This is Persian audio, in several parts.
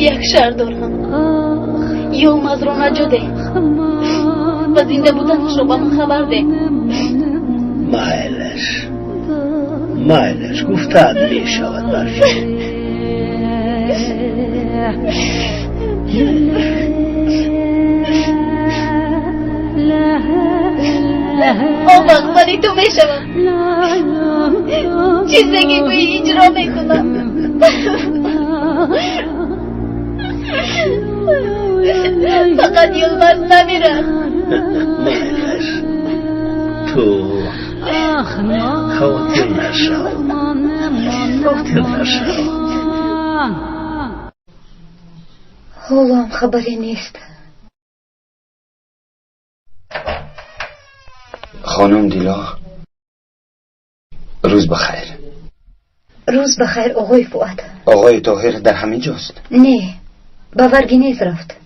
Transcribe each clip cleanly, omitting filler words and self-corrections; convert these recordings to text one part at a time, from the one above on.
یک شهر دارم. یوم از رو نجده و زنده بودنش رو با من خبر ده. مایلش گفتم می شود برفی. آقا ولی تو می شود چیزی که گویی اجرا می کنم. فقط یلمز نمیرم. مایلش تو خاطر نشو. حالم خبری نیست. خانم دیلا روز بخیر. روز بخیر آقای فؤاد. آقای طاهر در همین جاست؟ نه به ورگینیز رفت.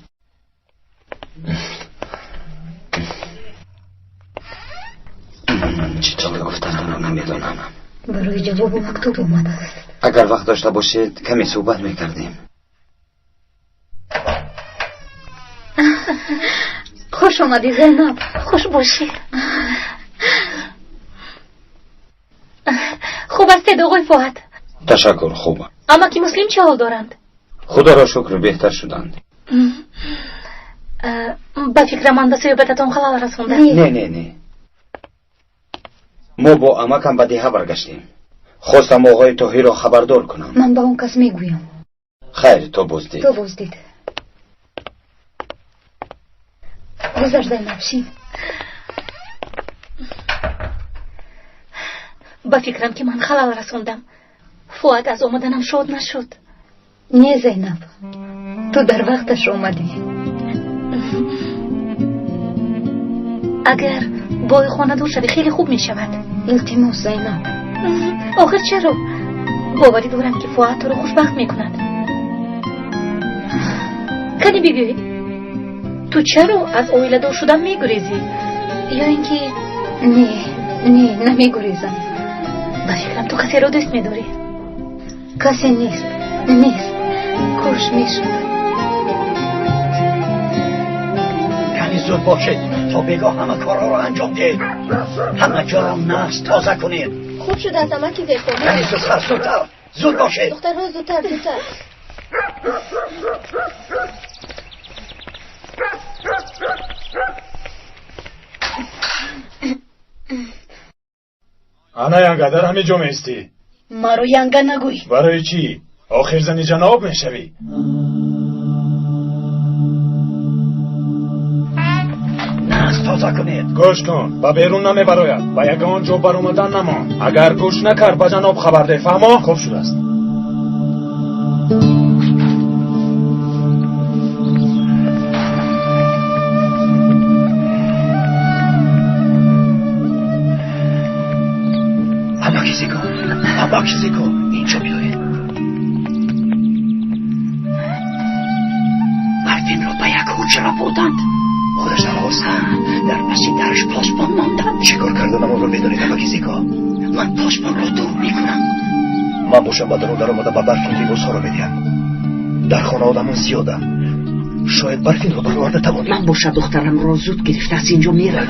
چی جواب گفتن رو نمیدونم. برای جواب مکتوب اومده است. اگر وقت داشته باشید کمی صحبت میکردیم. خوش آمدی زینب. خوش باشی. خوب است آقای فؤاد؟ تشکر خوبه. اما که مسلم چه حال دارند؟ خدا را شکر بهتر شدند. با فکر من به صحبتتون خلال رسونده. نه ما با امکم به دیه برگشتیم. خواستم آقای طاهر را خبردار کنم. من با اون کس میگویم. خیر تو بزدید. گذر زینب شین. با فکرم که من خلال رسوندم. فؤاد از اومدنم شاد نشد. نه زینب تو در وقتش اومدی. اگر بای خانه دور شدی خیلی خوب می شود. التماس زینب. آخر چرا؟ باوری دارم که فؤاد تو رو خوشبخت می کند. کنی بگوی تو چرا از اویله دور شدن می گریزی؟ یا اینکه نه نمی گریزم. با فکرم تو کسی رو دوست می داری. کسی نیست کاش می شود. کمی زود باشید تا بگاه همه کارها رو انجام دید. همه جا رو نفس تازه کنید. خوب شد از همه که دفعه. کمی زود باشید. دخترها زودتر. انا ینگه در همه جا میستی؟ مرا ینگه نگوی. برای چی؟ آخر زنی جناب میشوی. نفس تازه کنید. گوش کن با بیرون نمیبراید و یگان جا بر اومدن نمان. اگر گوش نکرد به جناب خبر ده. فهمو؟ خوب شده است. اما کسی کن اینجا بیایید. مردین رو به یک حجره بودند. خودش نخواستن در پسی درش پاسبان ماندند. چیکار کردن اما رو بدانید اما کسی کن. من پاسبان رو دور میکنم. من باشم با درو در آمده با برفین لیبوس ها رو بدیم. در خانه آدمون زیاده. شاید برفین رو برآورده توانیم. من باشم دخترم را زود گرفته از اینجا میره.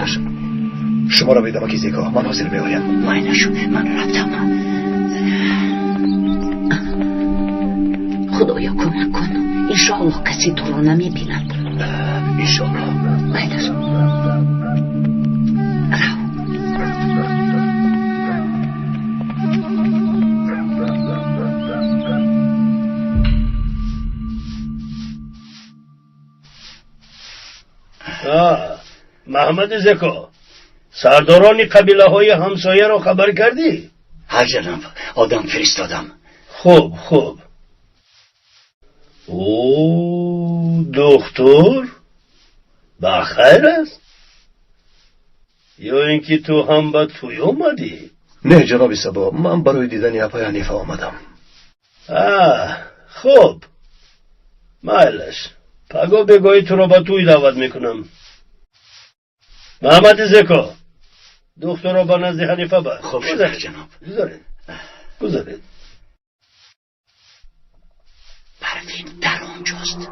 شما رو بیدم کسی کن. من حاضر بیایم. من نشونه من رفتم. خدایا کمک کن. انشاءالله کسی تو را نمی بیند. انشاءالله. مایلش رو محمد زکا سرداران قبیله های همسایه رو خبر کردی؟ ها جناب آدم فرستادم. خوب او دکتر بخیر است یا اینکه تو هم به توی اومدی؟ نه جناب سبا من برای دیدن اپای حنیفه آمدم. خوب مایلش پگو بگوی تو رو به توی دعوت میکنم. محمد زکا دکتر رو به نزد حنیفه بر. خوب شده جناب. گذارید. رفتیم در آنجاست.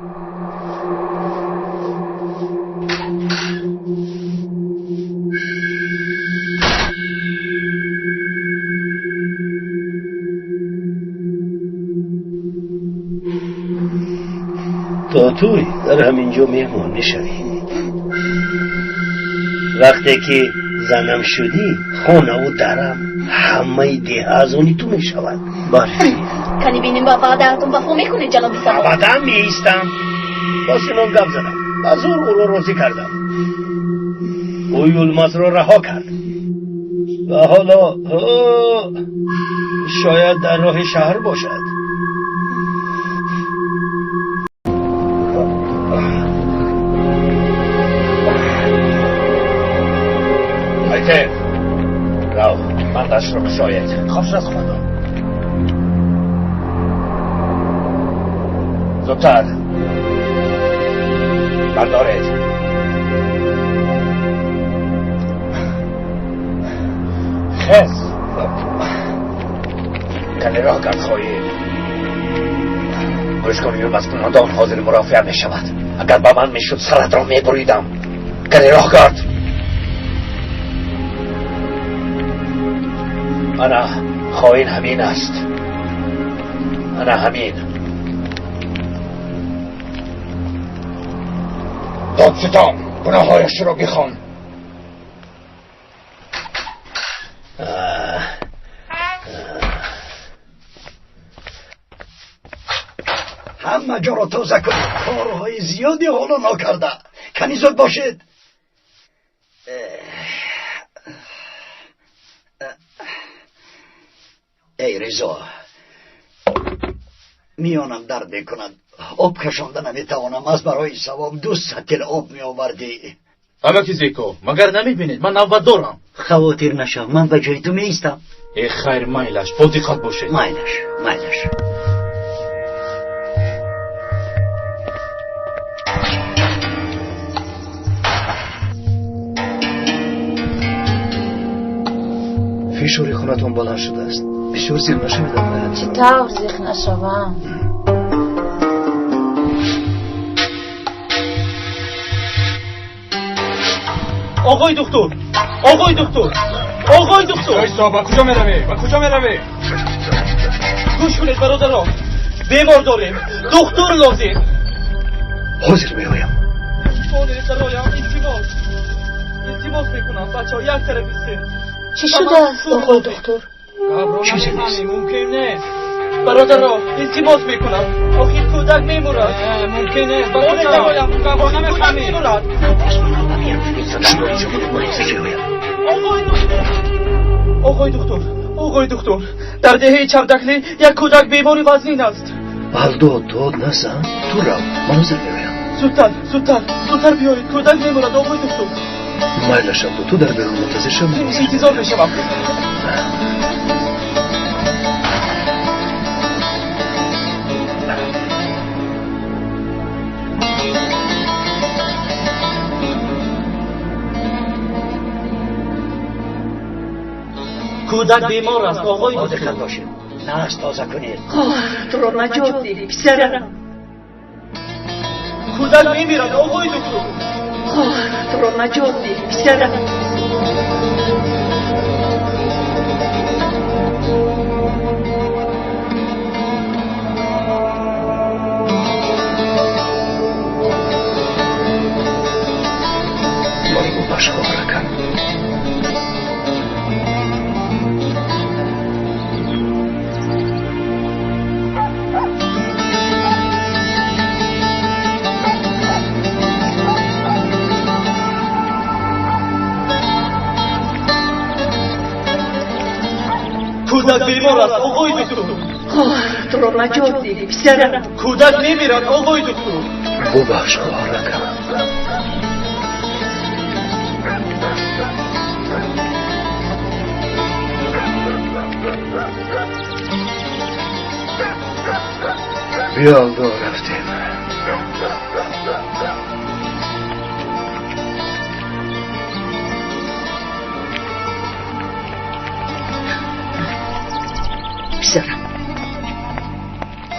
تا توی در همینجا مهمان میشوی. وقتی که زنم شدی خانه و درم همه ده از آنی تو میشود. بله کنی بینیم با وعدهتون وفا میکنه جناب سوار؟ ابدا میایستم. با سینان گپ زدم و زور او را راضی کردم. او یلماز را رها کرد و حالا شاید در راه شهر باشد. ایتر رو من دست رو شاید خوش از خدا زودتر بردارید. خیز کنی راه کرد خواهی گوش کنی یلماز قماندان حاضر مرافعه می شود. اگر با من می شد سرت را می بریدم. کنی راه کرد. انا خائن همین است. انا همین. دادستان گناهایش را بخوان. همه جا را تازه کنید. کارهای زیادی حالا ناکرده. کنی زود باشید. ای رضا میانم درد میکند. آب کشانده نمیتوانم. از برای ثواب 2 سطل آب میآوردی. اما کیزیکو مگر نمیبینید من نوبت دارم. خواطر نشو من به جای تو میایستم. ای خیر مایلش با دقت باشید. مایلش فشار خونتون بلند شده است. بسیار زیر نشویدم. چطور زیر نشوم؟ آقای دکتر ایسا با کجا میروی؟ گوش کنید برادران، بیمار داریم. دکتر لازم. حاضر میایم. التماس میکنم بچه ها یک طرف ایستید. چی شده است آقای دکتر؟ چیزی نیست. ممکن نیست برادران، التماس میکنم. آخر کودک میمورد. ممکن نیست برادران، کودک میمورد. آقای دکتر در دهه چردکلی یک کودک بیماری وزنین است. داد نزن. تو رو من حاضر میایم. زودتر بیایید. کودک میمورد آقای دکتر. مایلشم تو در بیرون منتظر شم. انتظار بشم. کودک بیمار است آقای دکتر. دقت باشید. نفس تازه کنید. تو رو نجات دیدی پسرم. کودک میمیرد آقای دکتر. تو رو نجات دیدی پسرم. من باش خواهرکم. کودک بیمار است آقای دکتر. تو رو نجات دیدی پسرم. کودک میمیرد آقای دکتر. باش خواهرکم. بیا رفتیم. پسرم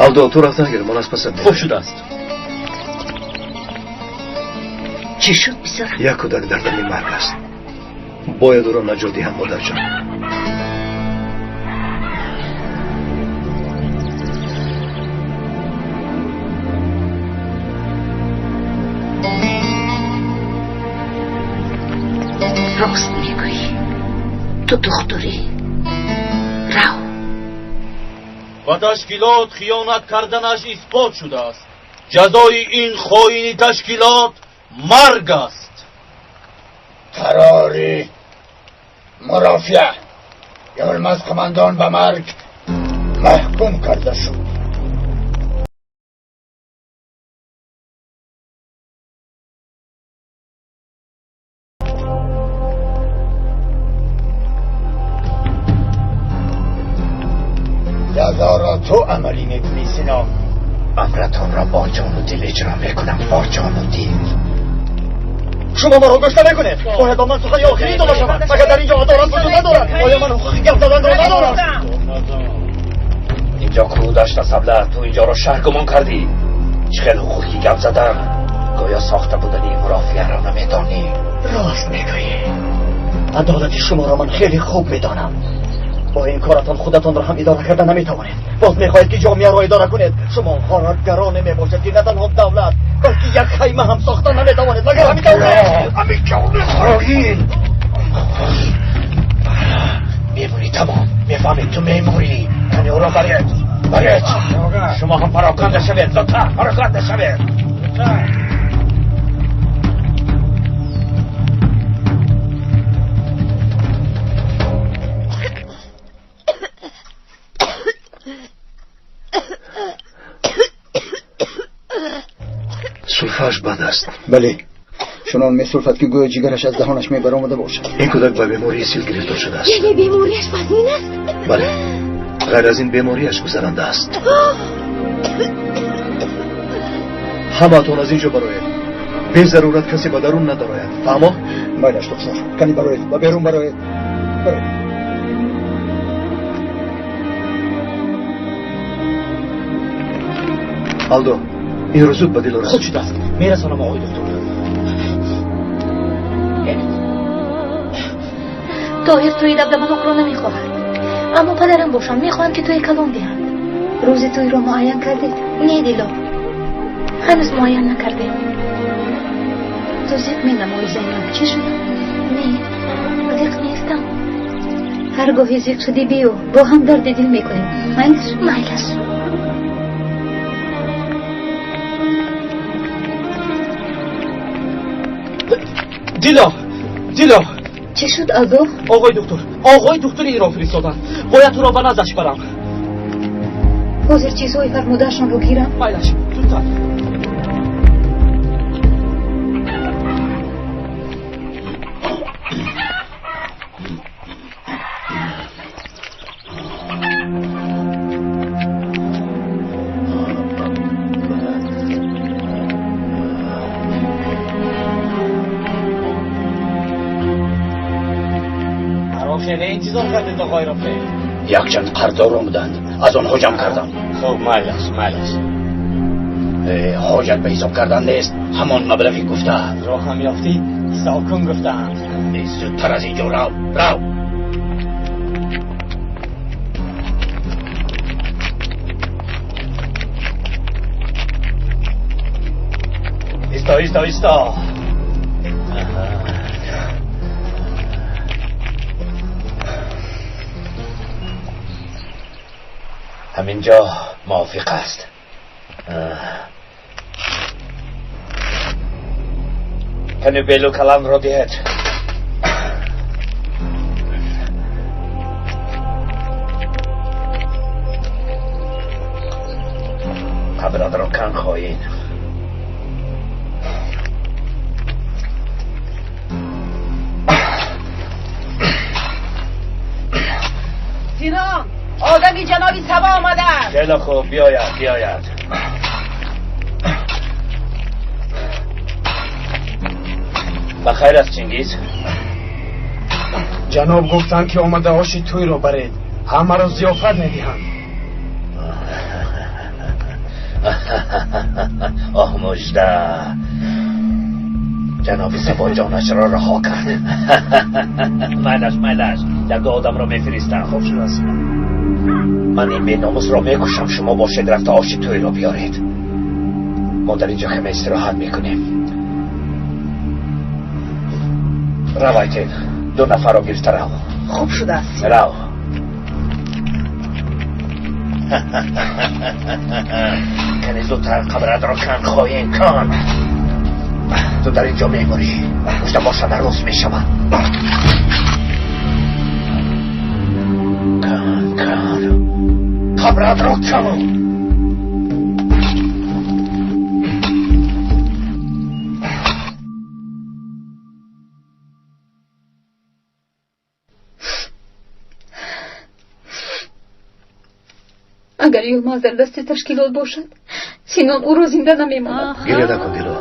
الدو تو رفتن گیر من از پسند خوب شده است. چی شد پسرم؟ یک کودک در دم مرگ است. باید او را نجات دهم مادر جان. راست میگویی، تو دختری. رو. و تشکیلات خیانت کردنش اثبات شده است. جزای این خائنی تشکیلات مرگ است. قراری مرافعه یلمز قماندان به مرگ محکوم کرده شد. جزا را تو عملی میکنی سینا. امرتان را با جان و دل اجرا میکنم، با جان و دل. شما ما رو گوش نکنید. باید با من سخنی آخری داشته باشم. مگر در اینجا عدالت وجود ندارد؟ آیا من حقوق گپ زدن را ندارم؟ اینجا کرو داشت سبله، تو اینجا را شهر گمان کردی. چخیل حقوقی گپ زدن گویا ساخته بودنی مرافعه را نمیدانی. راست میگویی. عدالت شما را من خیلی خوب میدانم. با این کارتان خودتان را هم اداره کردن نمیتوانید. باز میخواهید که جامعه را اداره کنید. شما غارتگران میباشد که نه تنها دولت بلکه یک خیمه هم ساختن نمیتوانید. مگر همین خراگین میمونی تمام. میفهمید تو میمونی. کنی او را برید. شما هم پراکنده شوید. لطفا پراکنده شوید. سلفاش بد است. بله، چنان می سلفت که گویا جگرش از دهانش می برآمده باشد. این کودک به بیماری سیل گرفتار شده است. یعنی بیماریش بدین است؟ بله، غیر از این بیماریش گذرنده است. همتون از اینجا براید. به ضرورت کسی به درون نداراید. فهمو؟ بایدش دختر، کنی براید و بیرون براید. براید. الدو، این رو زود به دل خود شده است. میرسانم آقای دکتر. طاهر توی دبدبه را نمیخواهد، اما پدرم باشم میخواهند که توی کلام دهند. روز توی را معین کردید؟ نه دیلا، هنوز معین نکردید. تو زیق می نمایی زینب. چی شد؟ نه زیق نیستم. هرگاهی زیق شدی بیو با هم درد دل میکنیم. مایلش دیلا چی شد آگاه؟ آقای دکتر این را فرستادن. باید تو را به نزدش برم. حاضر چیزهای فرمودهشان رو گیرم؟ بایدش زودتر. انتظار کردید آقای رفیق؟ یک چند قردار آمدند، از آن حجم کردم. خب مایلش حاجت به حساب کردن نیست، همان مبلغی گفته. راه هم یافتی؟ حساب کن گفتند. زودتر از اینجا رو. ایستا همینجا موافق است. کنی بیلو کلام رو دید. قبرات رو کن خواهید. سینام آدمی جنابی سبا آمده. خیلی خوب، بیاید. بخیر است چنگیز؟ جناب گفتن که آمده هاشی توی رو برید، همه رو ضیافت میدهند. آه مجده، جناب سبا جانش را رها کرد. مایلش در دو آدم را میفرستم. خوب شد است. من این بی ناموس را میکشم، شما باشید رفت آش توی را بیارید. ما در اینجا خیمه استراحت میکنیم. روایتین 2 نفر را گرفته رو. خوب شده است. رو. کنی زودتر قبرت را کن خواهین کن. تو در اینجا میموری، مجده باشد در روز میشود. کن قبرت را کن. اگر یلماز در دست تشکیلات باشد سینان او را زنده نمیماند. گریه نکن دیلا،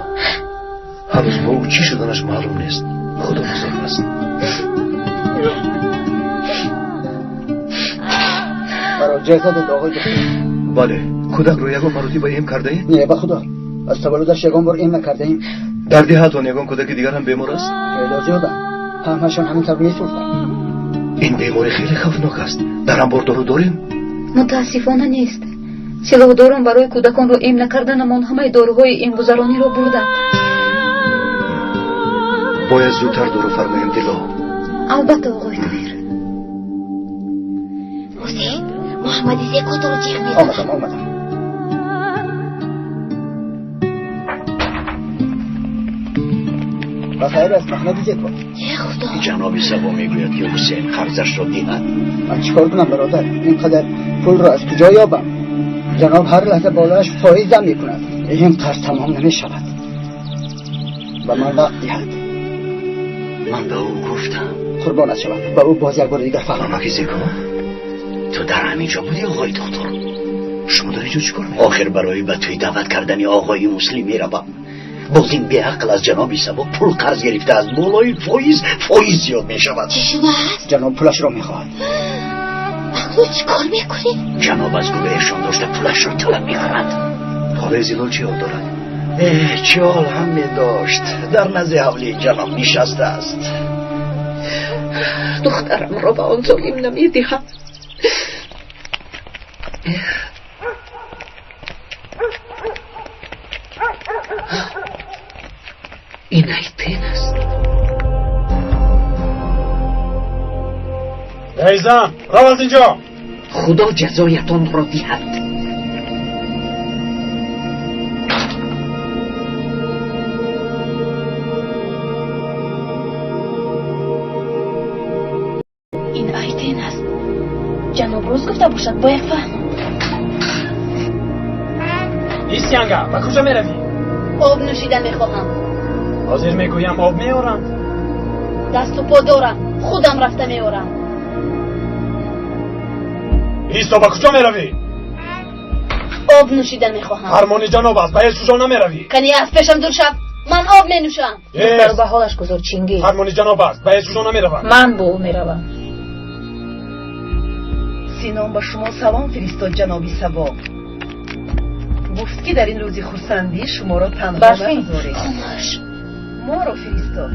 هنوز با او چی شدنش معلوم نیست. خدا بزرگ است. برای جهزاد آقای دکتر. بله، کودک رو یگان مرتبه ایم کرده ایم؟ نه به خدا، از تولدش یگان بار ایم نکرده ایم. در دهاتون یگان کودک دیگر هم بیمار است؟ خیلی زیاده، همهشان همین طور میسوزند. این بیماری خیلی خطرناک است. در انبار دارو داریم؟ متاسفانه نیست. سلاحداران برای کودکان را ایم نکردنمان همه داروهای ایمگذرانی را بردند. باید زودتر دارو فرماییم دیلا. البته آقای دبیر. حسین، محمدی زیکوت رو جیغ میزن. آمدم. بخیر است محمدی زیکوت. خدا. جناب سبا میگوید که حسین قرضش را دهد. من چیکار کنم برادر؟ اینقدر پول را از کجا یابم؟ جناب هر لحظه بالایش فایزم میکند. این قرض تمام نمیشود. و من وقت دهد. من به او گفتم. قربانت شوم. با او باز یک بار دیگر فهم. مکی زیکو، تو در همینجا بودی آقای دکتر؟ شما در اینجا چیکار میکنی؟ آخر برای به توی دعوت کردنی آقای مسلمی روم. باز این به عقل از جنابی سبا پول قرض گرفته از مولای فایز زیاد میشود. چی شده است؟ جناب پولش را میخواهد. مخلوق چی کار میکنی؟ جناب از گروهشان داشته پولش را طلب میکند. حالا زیلال چی حال دارد؟ چی حال هم میداشت. در نزد حولی جناب نشسته است. دخترم را به آن ظالم نمیدهم. این ایتین است. عزیزم رو از اینجا. خدا جزایتان را دهد. این ایتین است. جناب روز گفته باشد باید فهم. نیستی انگه و کجا میروی؟ آب نوشیدن میخواهم. حاضر میگویم آب میارند. دست و پا دارم، خودم رفته میارم. ایستا با کجا میروی؟ آب نوشیدن میخواهم. فرمان جناب است، باید کجا نمیروی؟ کنی از پیشم دور شد. من آب مینوشم. دختر به حالش گذار چینگی. فرمان جناب است، باید کجا نمیروم. من با او میروم. سینان با شما سلام فرستاد جنابی سبا. گفت که در این روزی خرسندی شما را تنها نگذارید. خاموش. ما را فرستاد.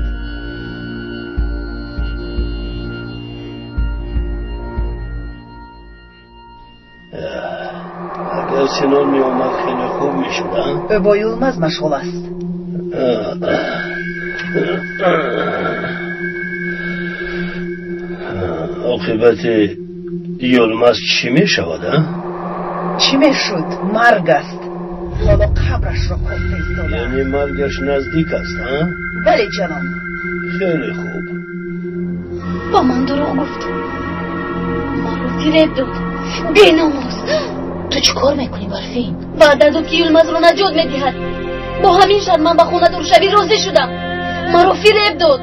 اگر سینان می آمد خیلی خوب می شدن. با یلماز مشغول است. عاقبت یلماز چی می شود؟ چی می شد؟ مرگ است. حالا قبرش را کافه ایستاده. یعنی مرگش نزدیک است ها؟ بله جناب. خیلی خوب. با من دروغ گفت. ما رو فریب داد. بی‌ناموس. تو چی کار میکنی برفین؟ وعده داد که یلماز رو نجات میدهد. با همین شرط من به خونه دور شوی راضی شدم. ما رو فریب داد.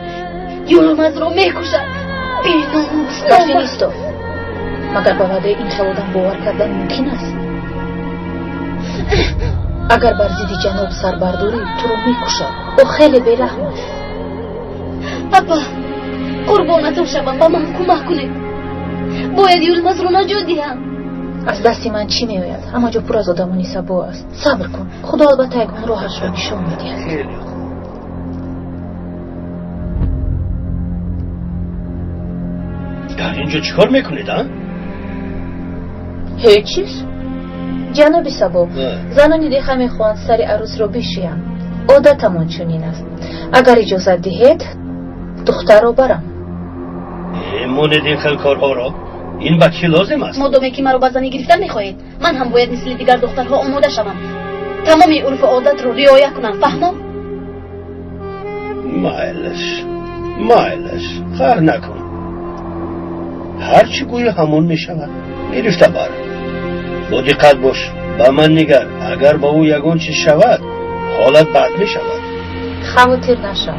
یلماز رو میکشد. بی‌ناموس. برفین ایستا. مگر به وعده این خوادم باور کردن ممکن است؟ اگر بر ضد جناب سر برداری تو رو میکشد. او خیلی بیرحم است. پاپا قربانتون شوم، با من کمک کنید. باید یلماز رو نجات دهم. از دست من چی میآید؟ همه جا پر از آدمانی سبا است. صبر کن، خدا البته یکون راهش را نشان میدهد. خیلی خوب. در اینجا چیکار میکنید ها؟ هیچ چیز. جناب سبا، زنانی دیخه میخواهند سر عروس را بشویند. عادتمان چنین است. اگر اجازت دهید دختر را برم. مانید خیلی کارها را. این به چی لازم است؟ مادامی که مرا به زنی گرفتن میخواهید، من هم باید مثل دیگر دخترها آماده شوم. تمام عرف و عادت رو رعایت کنم. فهمم؟ مایلش خیر نکن. هرچی گویی همون میشود. میرفته بار. با دقت باش. با من نگر. اگر با او یگون چیز شود حالت بد میشود. خواطر نشو.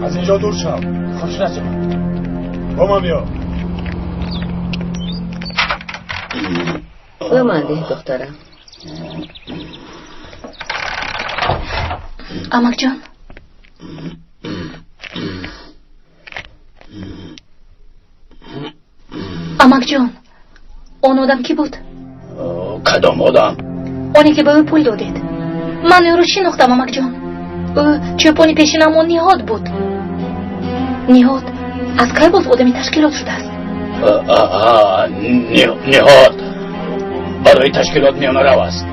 از اینجا دور شو. خوش نشو. با من بیا. اومده دخترم. امک جان، امک جان، اون آدم کی بود؟ کدام آدم؟ اونی که به او پول دادید. من او رو شناختم امک جان. او چوپانی پیشینمون نهاد بود. نهاد از کی باز آدمی تشکیلات شده است؟ نهاد برای تشکیلات میانه رو است.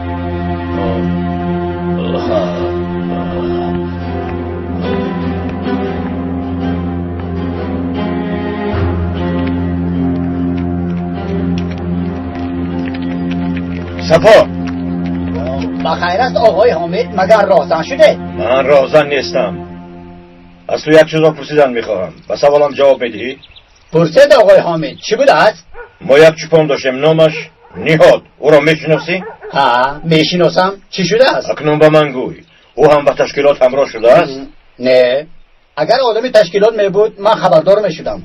صفا بخیر است آقای حامد، مگر رازن شده؟ من رازن نیستم. از تو یک چیز را پرسیدن میخواهم و سوالم جواب میدهی؟ پرسید آقای حامد چی بوده است؟ ما یک چوپان داشتیم نامش نهاد. او را میشناسی؟ ها میشناسم. چی شده است؟ اکنون به من گوی او هم به تشکیلات همراه شده است؟ نه، اگر آدم تشکیلات می بود من خبردار می شدم.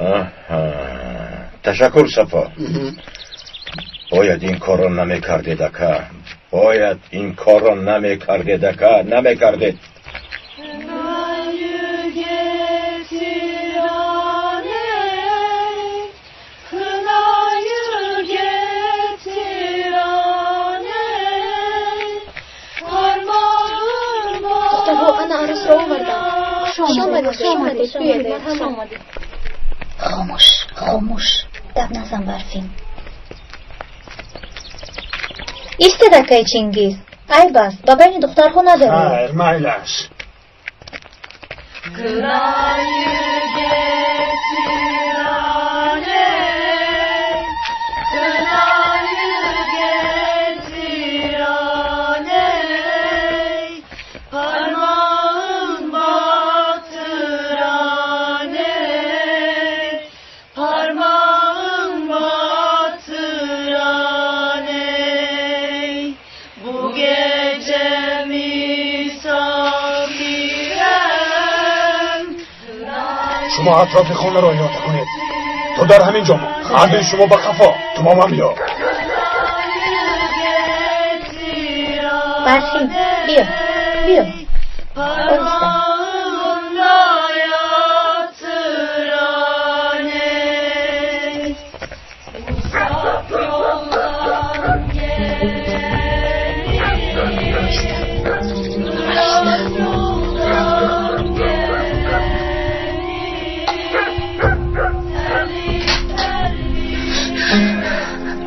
تشکر صفا. باید این کار را نمی کرده دکه. باید این کار را نمی کرده دکه. نمی کرده. خاموش دب نزن برفین. ایسته دکه چینگیز. ای بس با بین دخترها نداری. خیر مایلش. شما اطراف خانه را احاطه کنید. تو در همین جا خانه شما به خفا. تو با من بیا. برفین بیا بایستا.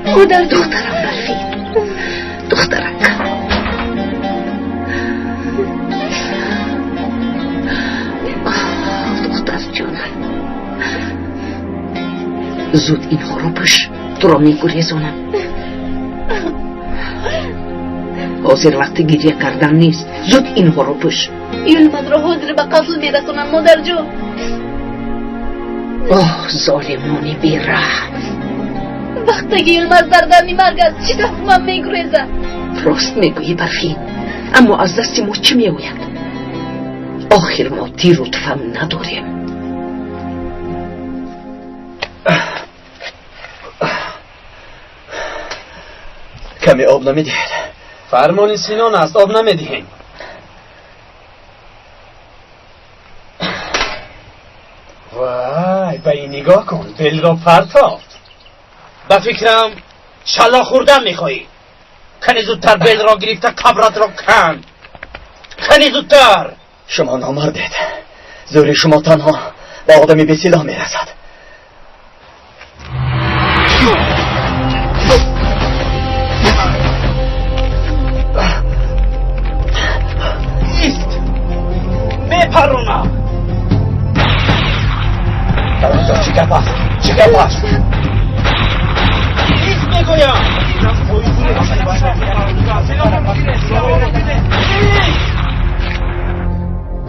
مادر دخترم برفین. دخترک دختر جانم. زود اینها رو پش تو را میگریزانم. حاضر وقت گریه کردن نیست. زود اینها رو پش. یلمز را حاضر به قتل میرسونن مادر جان. ظالمانی بی‌رحم. وقتی که یلمز در دمی مرگ است چی دست من میگریزه؟ راست میگویی برفین، اما از دست ما چی میآید؟ آخر ما تیر و تفنگ نداریم. کمی آب نمیدهید؟ فرمان سینان است، آب نمیدهیم. وای به این نگاه کن، بل را پرتافت. به فکرم شلا خوردن میخوایی. کنی زودتر بل را گرفته قبرت را کن. کنی زودتر. شما نامردید. زور شما تنها به آدمی به سلاح میرسد. ایست بپرونم. در اونجا چی گپ است؟ چی گپ است؟ ایست میگویم.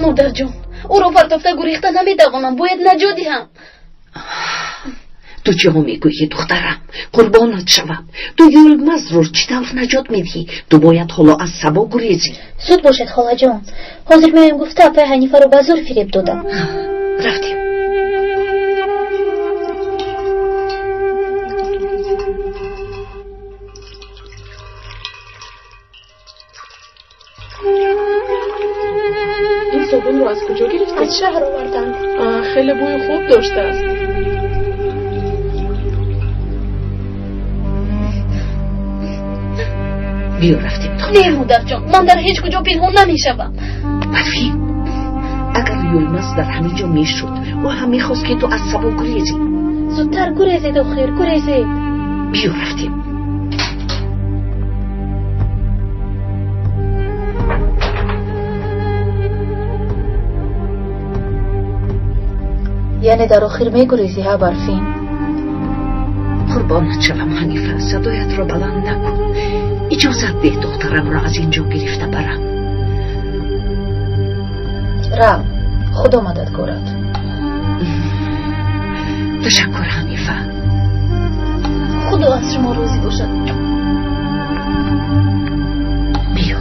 مادر جان، او را پرتافته گریخته نمیتوانم، باید نجات دهم. تو چه میگویی دخترم؟ قربانت شوم. تو یولمز رو چی طرف نجات میدی؟ تو باید حالا از سبا گریزی. زود باشد خاله جان، حاضر میایم گفته اپای حنیفه رو به زور فریب دادم. رفتیم. این صابون رو از کجا گرفتی؟ از شهر آوردند. خیلی بوی خوب داشته است. بیا رفتیم. نه مادر جان، من در هیچ کجا پنهان نمیشوم. برفی اگر یولمز در همه جا میشد و هم میخواست که تو از سبا گریزی. زودتر گریزید آخر، گریزید. بیا رفتیم. یعنی در آخر میگریزی ها برفین؟ قربانت شوم حنیفه، صدایت را بلند نکن. اجازت ده دخترم را از اینجا گرفته برم. رم، خدا مدد کند. تشکر حنیفه. خدا از شما راضی باشد. بیا.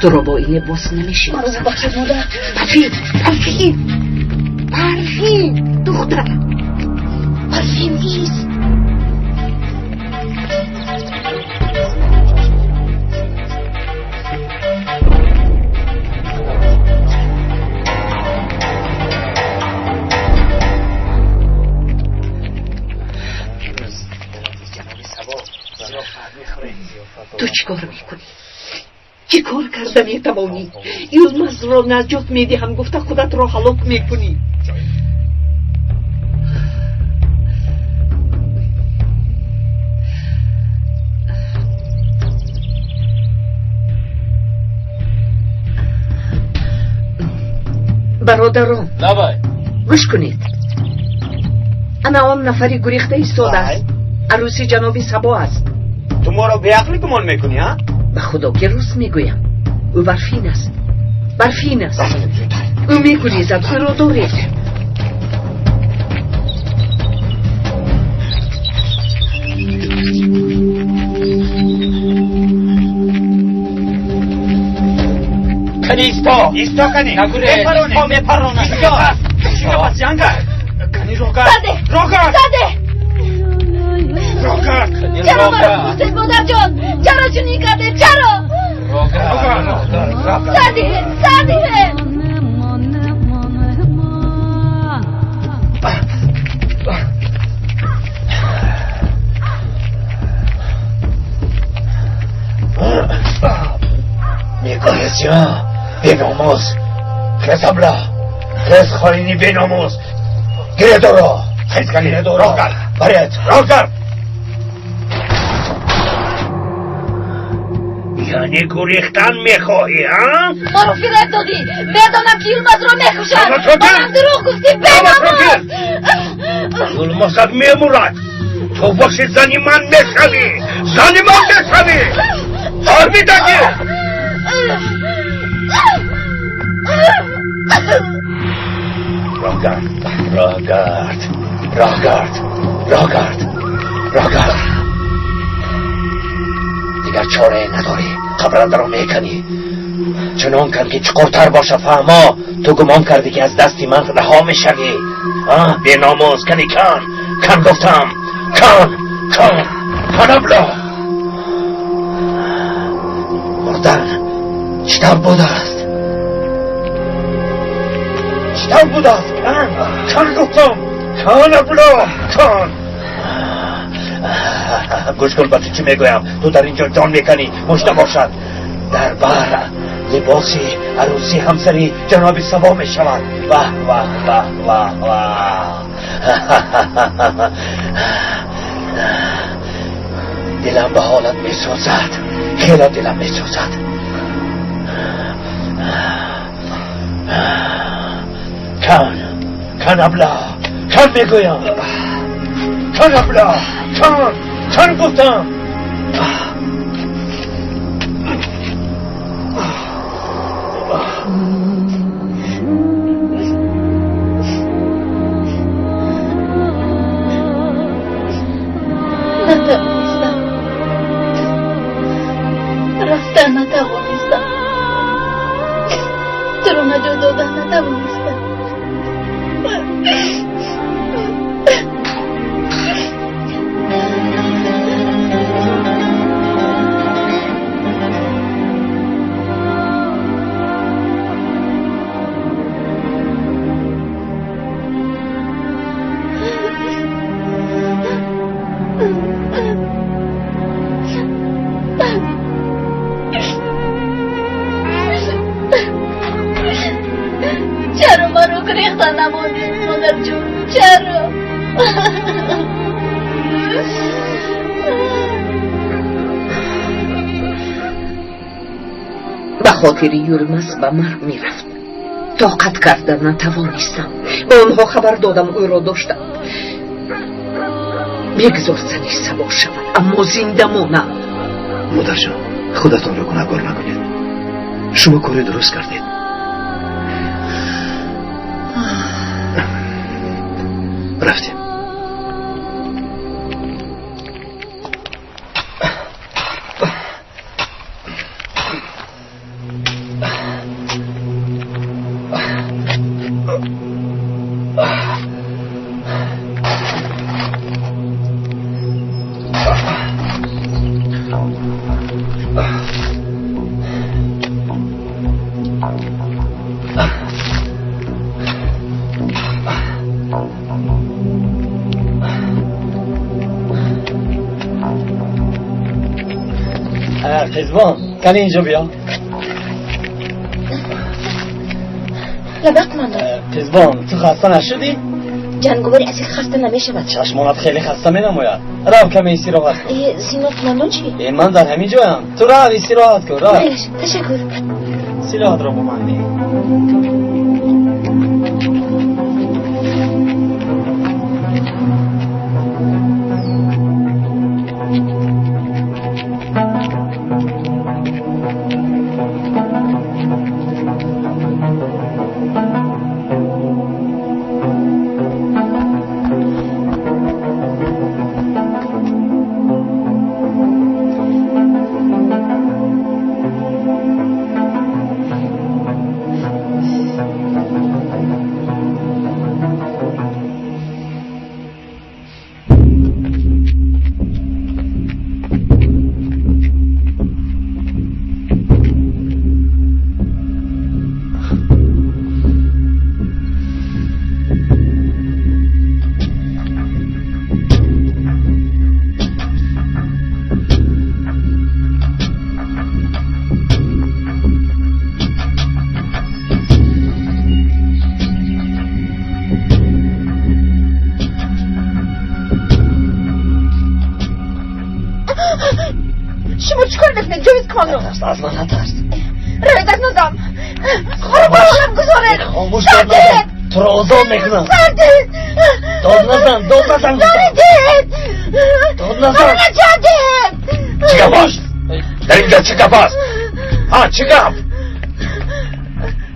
تو را با این لباس نمیشیم. مرا ببخشید مادر. برفین دختر. برفین نیست. تو چیکار میکنی؟ چی کار کرده میتوانی؟ یولمز را نجات میدی هم گفته خودت را هلاک میکنی. برادران گوش کنید. انا آن نفری گریخته ایستاده است. عروسی جناب سبا است. تو ما را به عقلی گمان میکنی ها؟ به خدا که روز میگویم. او برفین است. برفین است. او میگریزد. او را دارید. کنی ایستا کنی نگوره میپرونه ایستا بس جنگه کنی رو کرد چرا مرا کشتید مادر جان؟ چرا چنین کرده؟ چرا؟ سادیه میکنیست یا بیناموز خیز ابلا خیز خالینی بیناموز گیره دارو خیز گلیره دارو راه کرد یعنی گریختن میخواهی ها؟ ما رو فریب دادی. میدانم که یولمز رو میکشن. منم دروغ گفتی بیناموز. یولمزت میمورد. تو باشی زنی من میشوی. آرمیدگی راه گرد دیگر اگر چاره نداری قبرنده رو میکنی، چنان کن که چقورتر باشه. فهما تو گمان کردی که از دستی من رها میشوی. بی ناموز کنی. کن گفتم. کن ابله. مردن چطور بوده است؟ کن گفتم. کن ابله. کن. گوش کن بچه چی میگویم. تو در اینجا جان میکنی مشته باشد. در بر لباسی عروسی همسری جناب سبا می شود. واه دلم به حالت می سوزد. خیلی دلم می سوزد. کن ابله. کن میگویم. کن ابله. کن گفتم. رفتن نتوانستم. تو رو نجات دادن نتوانستم. چرا من رو گریختن نمانید مادر جون؟ چرا؟ به خاطر یلمز به مرگ می رفت. طاقت کردن نتوانستم. به آنها خبر دادم او را داشتم. بگذار زنی سبا شود اما زنده مانم. مادر جان خودتان رو گناهکار نکنید. شما کار درست کردید. رفتیم. قزبان کنی اینجا بیا. لبخت من دارم. قزبان تو خسته نشدی؟ جنگواری از این خسته نمیشود. چشمانت خیلی خسته می نماید. رو کمی استراحت کن. سینات مندان چی؟ من در همین جایم. تو را استراحت کن. را تشکر. سلاحت را بماندی. شما چیکار میکنید جویز کامرو؟ نترس از من نترس. روی دست ندم. خورو باولم گذاره. خاموش داد نزن. تو را آزاد میکنم. سردید. داد نزن. داریدید. داد نزن. منو نجادید. چی گپ است؟ در اینجا چی گپ است؟ چی گپ؟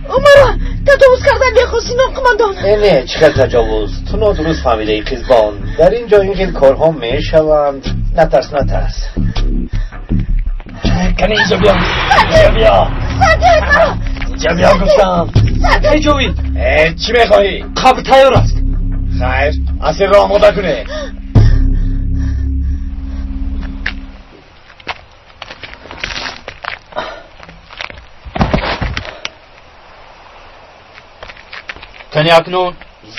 مرا تجاوز کردن میخواستین قماندان. نه چقدر تجاوز؟ تو نادرست فهمیده ای قزبان. در اینجا این کارها میشوند. نترس. کنی اینجا بیا اینجا بیا اینجا بیا گفتم ای جوید چی میخوایی؟ قبل تیار است. خیر اسیر را آماده کنه. کنی اکنون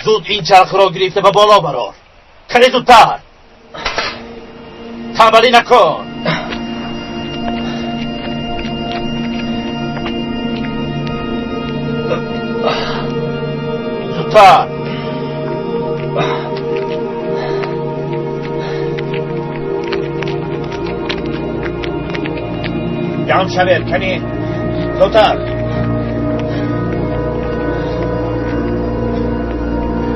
زود این چرخ را گرفته به بالا برار. کنی زودتر. تنبلی نکن. زودتر. جمع شوید کنی زودتر.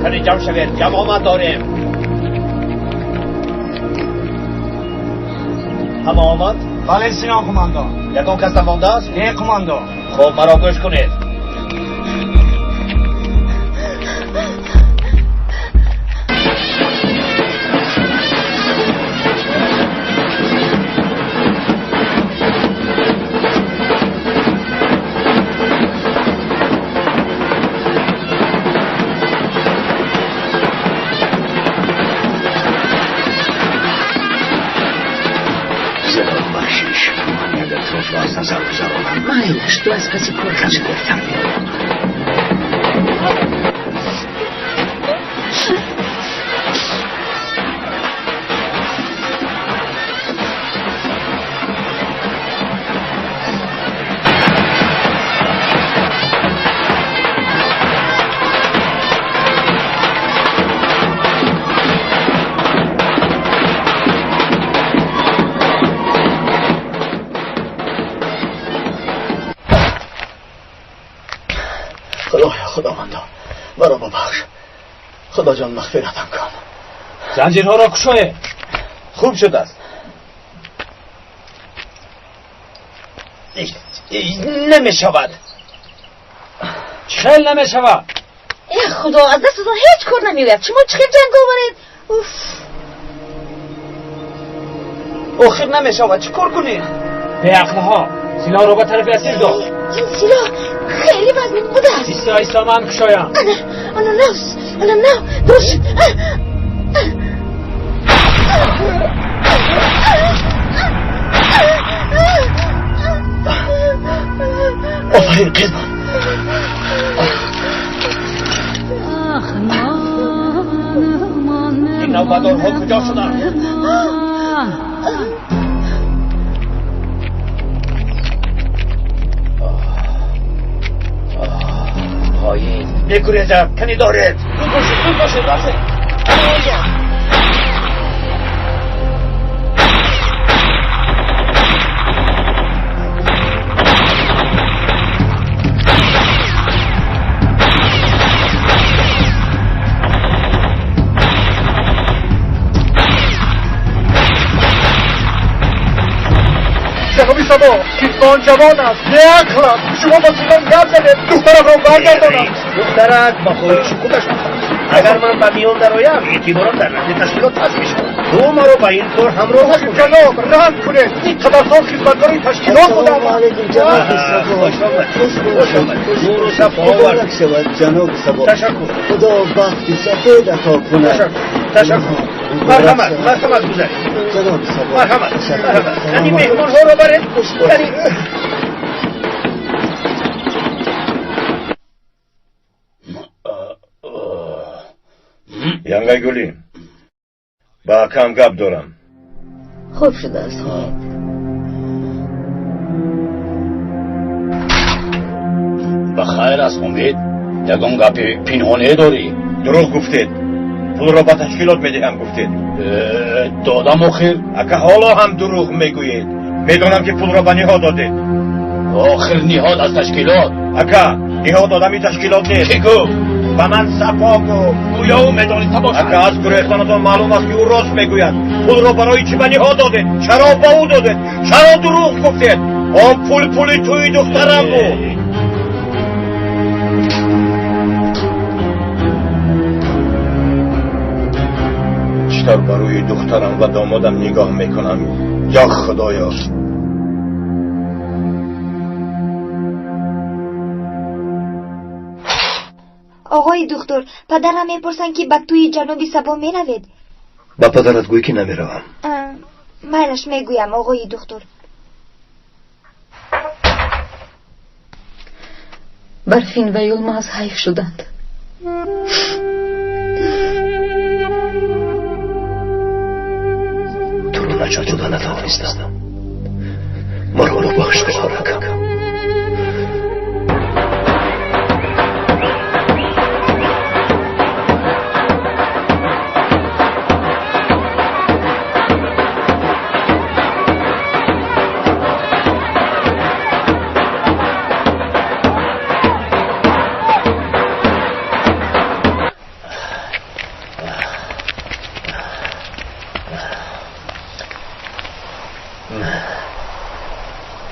کنی جمع شوید جمع آمد داریم. همه آمد؟ بله سینا قماندان. یکان کس نمانده است؟ نه قماندان. خب مرا گوش کنید. مایلش تو از پسی کار کنم گفتم. خداوندا مرا ببخش. خدا جان مغفرتم کن. زنجیرها را کشای. خوب شده است. نمی شود. خیلی نمی شود. ای خدا از دستتان هیچ کار نمیوید. شما چه جنگ آورید؟ آخر نمی شود. چی کار کنید؟ به عقلها سلاح را به طرف اسیر دار. این سلاح خیلی وزنی بوده است. ایستا ایستا من کشایم. انا نه درست آفرین قیدان. این نوبدارها کجا شدن؟ پایین بگریزم کنی دارید. زود باشید رفته. جنابی سبا کیسان جوان است. نه شما با سیمان گرد زدید. دخترم را برگردانم. دخترت با خواهیش خودش اگر من به میان درایم اعتبارات در نزد تشکیلات پس میشم. تو ما رو با این کار همراه کن. جناب رحم کنید. این قدر سال خدمتگار تشکیلات بودم. سلام علیکم جناب سبا. خوش آمد. نور و صفا آورد. شود جناب سبا. تشکر. خدا بختی سفید عطا کند. تشکر. مرحمت گذارید. جناب سبا. مرحمت. یعنی مهمان ها رو برید. یعنی گلی با کم گپ دارم. خوب شده است. بخیر است امید. یکم گپ پنهانی داری؟ دروغ گفتید. پول را با تشکیلات میدهم گفتید. دادم آخر. اگه حالا هم دروغ میگویید میدونم که پول را به نهاد دادید. آخر نهاد از تشکیلات؟ اگه نهاد آدمی تشکیلات نیست. بگو. و من صفا گو گویا او میدانید باشد. اگه از گریختانتان معلوم است که او راست میگوید پول را برای چی به نهاد دادید؟ چرا با او دادید؟ چرا دروغ گفتید؟ آن پول توی دخترم بود. چطور برای دخترم و دامادم نگاه میکنم یا خدایا؟ آقای دکتر، پدرم میپرسن که به توی جنوبی سبا میروید. با پدرت گوی که نمیروم. میلش میگویم آقای دکتر. برفین و یلماز حیف شدند. تو رو نجات دادن نتوانستم. مرا رو بخش بخورم.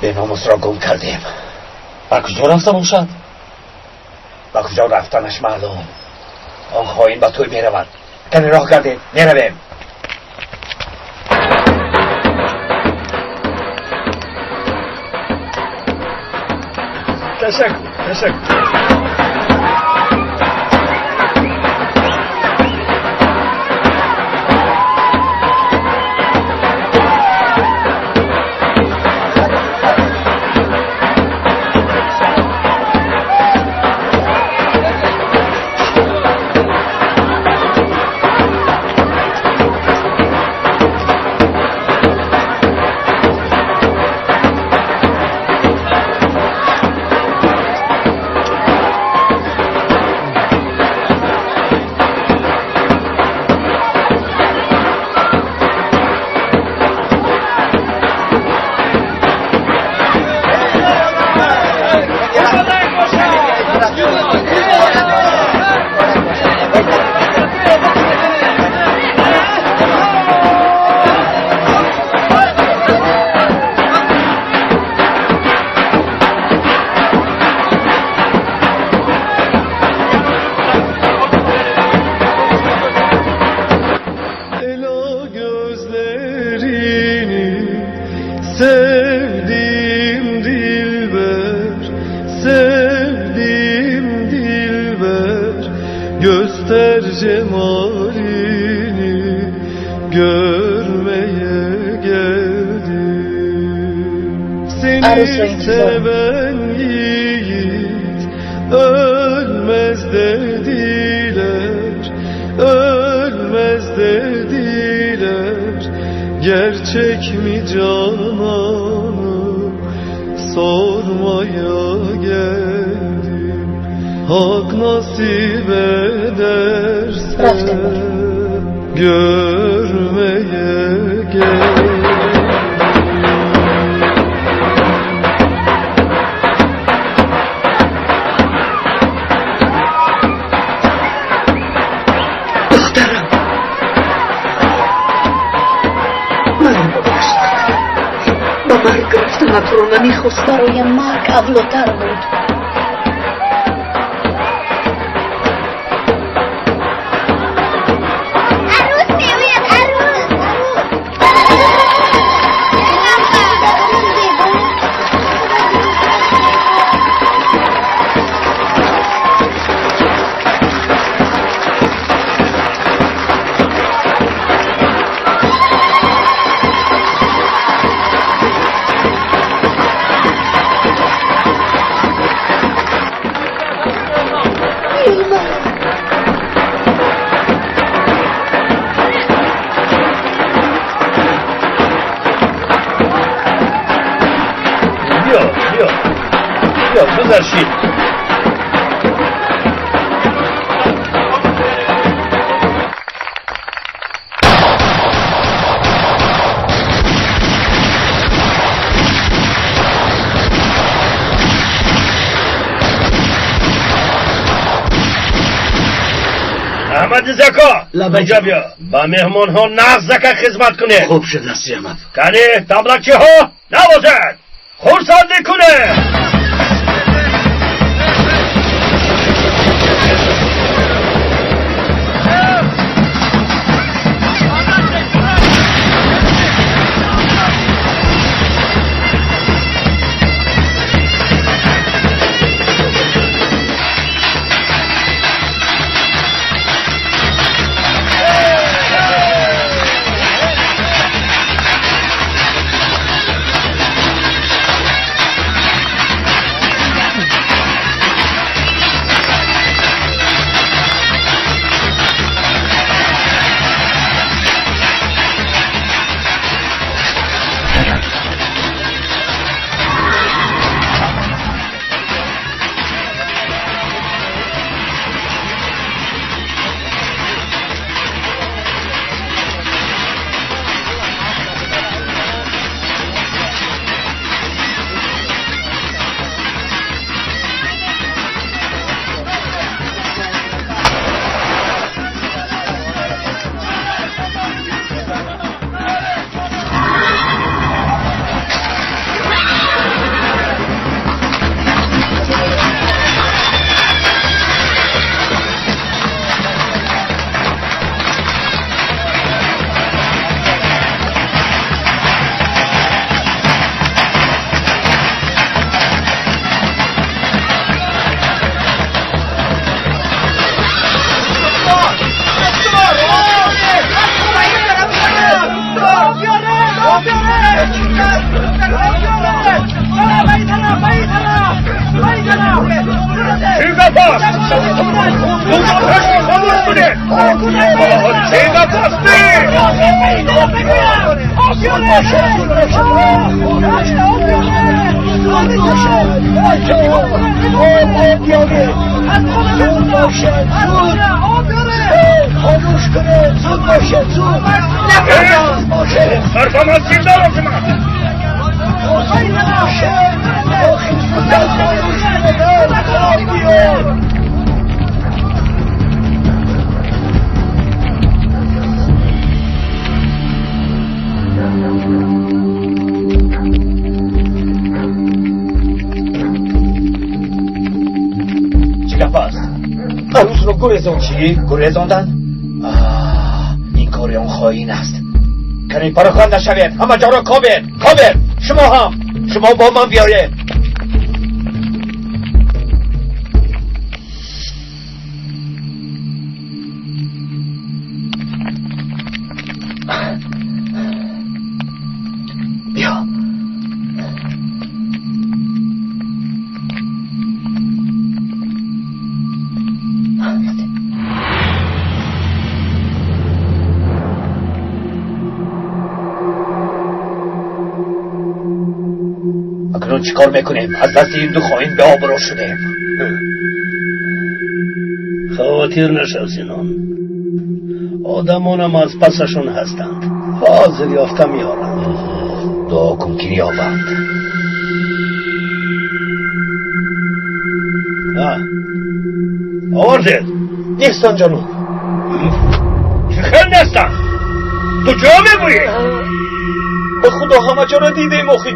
به ناموس را گم کردیم. با کجا رفته باشد؟ با کجا رفتنش معلوم. آن خائن با توی میرود. کنی راه گردید میرویم. تشکر. Gerçek mi cananı sormaya geldim. Hak nasip ederse görmeye geldim. تو رو نمیخواست. برای مرگ اولوتر بود. گذشید. احمد زکا اینجا بیا. با مهمان ها نغز زکا خدمت کنه. خوب شد دستی احمد. کنه تبلکچه ها نوازد خورسندی کنه. چی؟ گریزاندن؟ این کاری اون خواهین است. کنین پراکان نشوید. همه جا را کابید. شما هم. شما با من بیایید. بیا. اکنون چیکار میکنیم؟ از دست این دو خواهین به آبرو شدیم. خواتیر نشو سینان. آدمانم از پسشون هستند. حاضر یافته میارند. دعا کن که نیابند. آوردید؟ نیستن جانو. چه خیل نیستن؟ تو جا میگویی؟ به خدا همه جا را دیدیم اخی.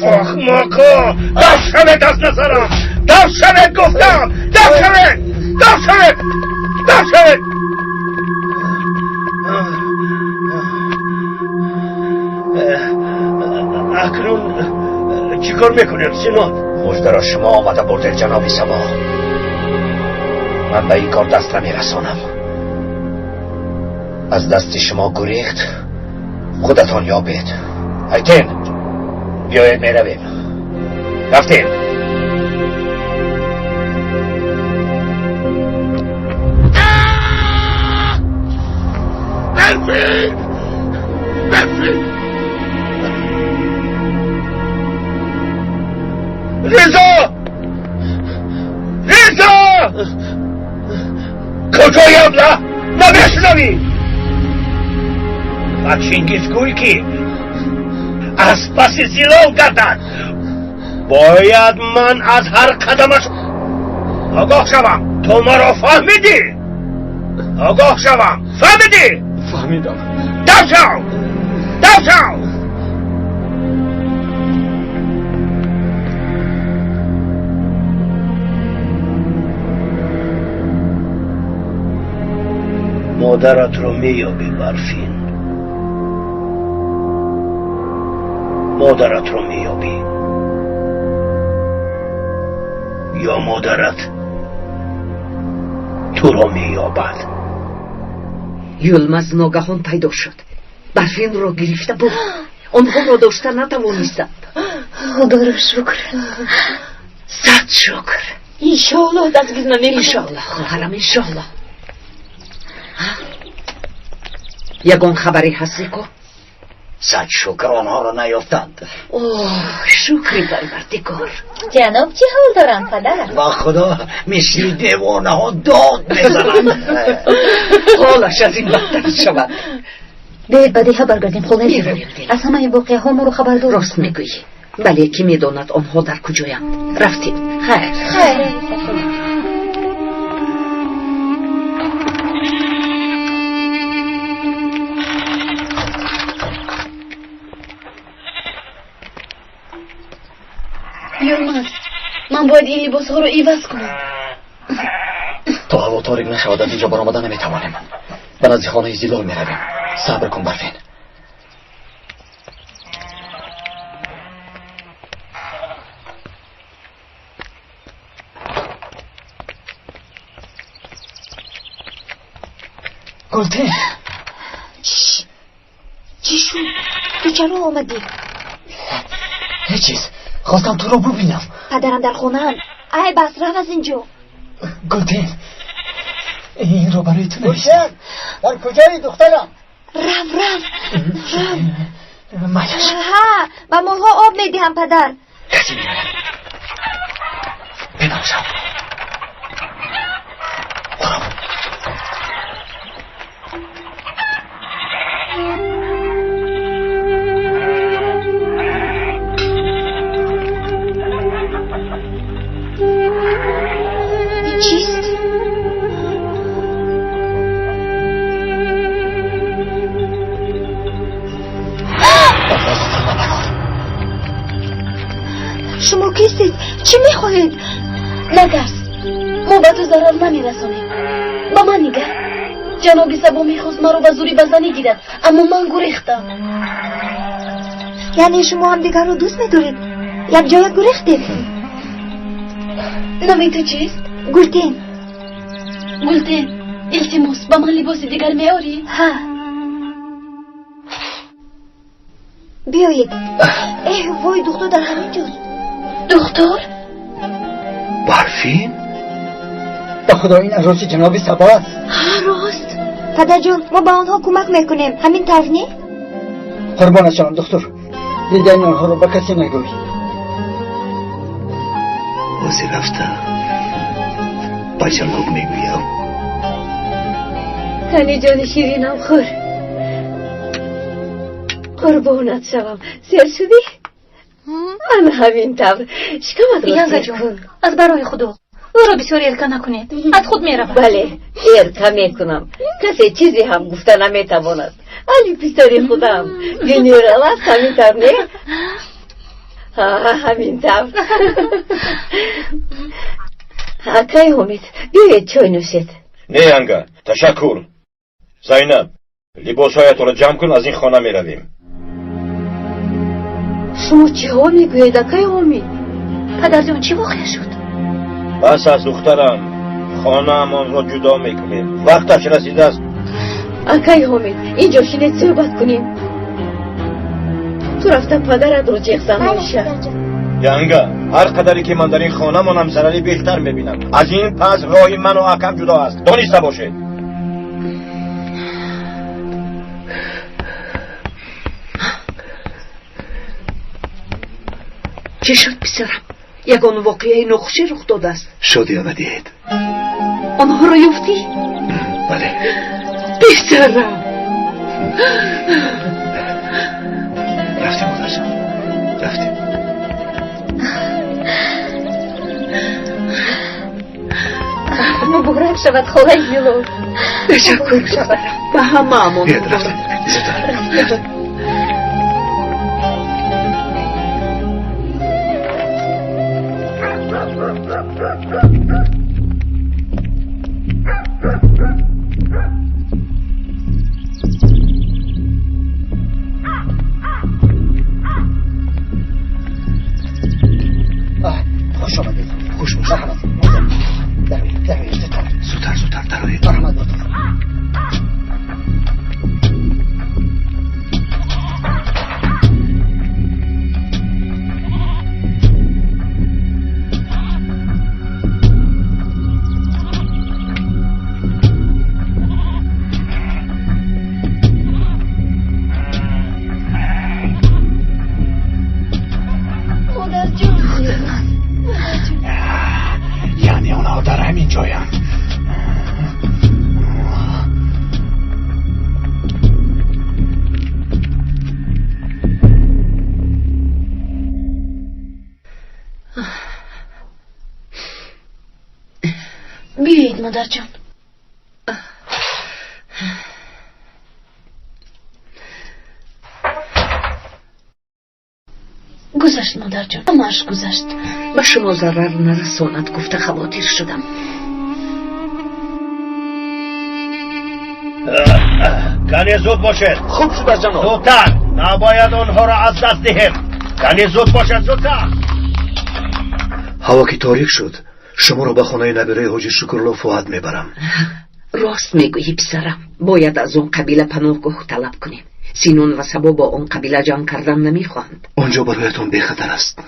آخ ماکا دست شوید دست نظرم. دست شوید گفتم. دست شوید. اکنون چی کار میکنیم سینان؟ مژده را شما آمده بردید جناب سبا. من به این کار دست نمیرسانم. از دست شما گریخت خودتان یابید. ایتین بیایید میرویم. رفتیم. برفید رضا کجایی ابله نمیشنوی؟ و چینگیزگوی کی از پس زیلال گردد. باید من از هر قدمش آگاه شوم. تو مرا فهمیدی؟ آگاه شوم. فهمیدی؟ فهمیدم. دو شو. مادرت رو میابی برفین. مادرت رو میابی یا مادرت تو رو میابد. یلمز ناگهان پیدا شد. برفین را گرفته بود. آنها را داشته نتوانستند. خدا را شکر. صد شکر. انشاءالله دستگیر نمیکنم. انشاءالله خواهرم انشاءالله. یگان خبری هستی که صد شکر آنها را نیافتند. اوه شکری پروردگار. جناب چه حال دارن پدر؟ با خدا مثل دیوانه ها داد میزنند. حالش از این بدتر شود. بیاید بدیها برگردیم خونه. از همه واقعه ها ما رو خبر دار. راست میگویی. ولی کی میداند آنها در کجایند؟ رفتیم. خیر. یلماز من باید این لباس ها رو عوض کنم. تا هوا تاریک نشود از اینجا برآمدن نمیتوانیم. به نزد خانه زیلال میرویم. صبر کن برفین. گلتین چی شد؟ تو چرا آمدی؟ هیچ چیز. خواستم تو رو ببینم. پدرم در خونه هم. ای بس رفت از اینجا. گلتین این رو برای تو نوشتم. در کجایی دخترم؟ رفت مایش ها و ماها آب میدیم پدر. کسی میاد. بنامشم چیست؟ شما کیستید؟ چی میخواهید؟ نترس ما به تو ضرر نمیرسونیم. با من نگه. جناب سبا میخواست ما رو به زوری بزنی گیرد اما من گریختم. یعنی شما هم دیگر رو دوست میدارید؟ یک جای گریختید؟ نامی تو چیست؟ گلتین. التماس با من لباس دیگر میاری؟ ها بیایید. وای دختر در همین جاست. دختر؟ برفین؟ به خدا این از راست جناب سبا است. راست. پدر جان ما به آنها کمک میکنیم همین طرف نی؟ قربانت شوم دختر. دیگه این آنها رو به کسی نگوی. بازی رفته بچه لوگ میگویم. هنی جان شیرینم خور. قربانت شوم. سیر شدی؟ من همین طور شکمت رو سیر کن. از برای خدا او را بسیار ارکا نکنید. از خود میروم. بله ارکا میکنم. کسی چیزی هم گفته نمیتواند. علی پسر خودم جنیرال است همین طور نه؟ همین طور. اکای حمید بیاید چای نوشید. نه انگا تشکر. زینب لباسهایت را جمع کن از این خانه می رویم. شما چه ها میگوید اکای حمید؟ پدر جان چی واقع شد؟ بس از دخترم خانه امان را جدا میکنیم. وقتش رسیده است. اکای حمید اینجا شینید صحبت کنیم. تو رفته پدرت رو جیغزن میشه. ینگا هر قدری که من در این خانه منم ضرری بهتر میبینم. از این پس راه من و اکم جدا است. دانسته باشه. چه شد پسرم؟ یگان واقعه نقشه رخ داده است. شدی آمدید؟ آنها را یافتی؟ بله. پسرم رفتیم مادرجان رفتیم. مبارک شود خاله میلاد. تشکر شود به همه امان. بیاد رفتیم. خوش آمدید. خوش باش. زودتر درآیید. مرحمت با تو. بیایید مادر جان. گذشت مادر جان، همه‌اش گذشت. به شما ضرر نرساند گفته خواطر شدم. کنی زود باشد. خوب شد از جناب. زودتر، نباید آنها را از دست دهیم. کنی زود باشد، زودتر. هوا که تاریک شد، شما رو به خانه نبیره حاجی شکرالله فؤاد میبرم. راست میگویی پسرم، باید از اون قبیله پناهگاه طلب کنیم. سینون و سبا با اون قبیله جنگ کردن نمیخواهند. آنجا برایتون بی خطر است.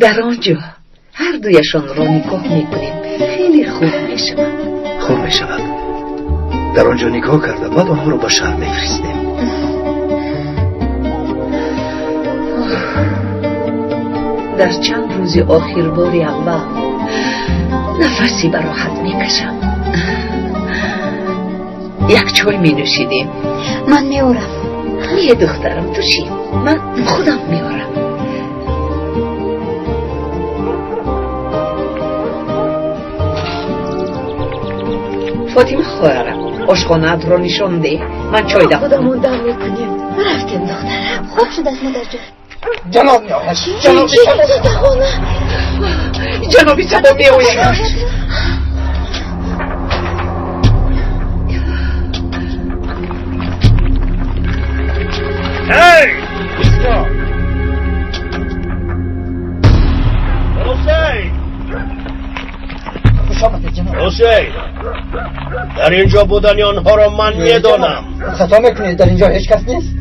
در آنجا هر دویشان را نکاح میکنیم، خیلی خوب میشود. خوب میشود. در آنجا نکاح کرده بعد آنها رو به شهر میفرستیم. در چند روز آخر باری اول نفسی به راحت میکشم. یک چای می نوشیدیم. من میارم. یه دخترم تو چی؟ من خودم میارم. فاطمه خواهرم، آشخانه‌ات را نشان ده. من چای دهم. خودمون دم میکنیم. رفتیم دخترم. خوب شد از مادر جان. جناب میآید. جنابی سبا میآید. هی! ایستا! حسین! خوش آمدید جناب. حسین! در اینجا بودن آنها را من میدانم. خطا میکنید، در اینجا هیچ کس نیست.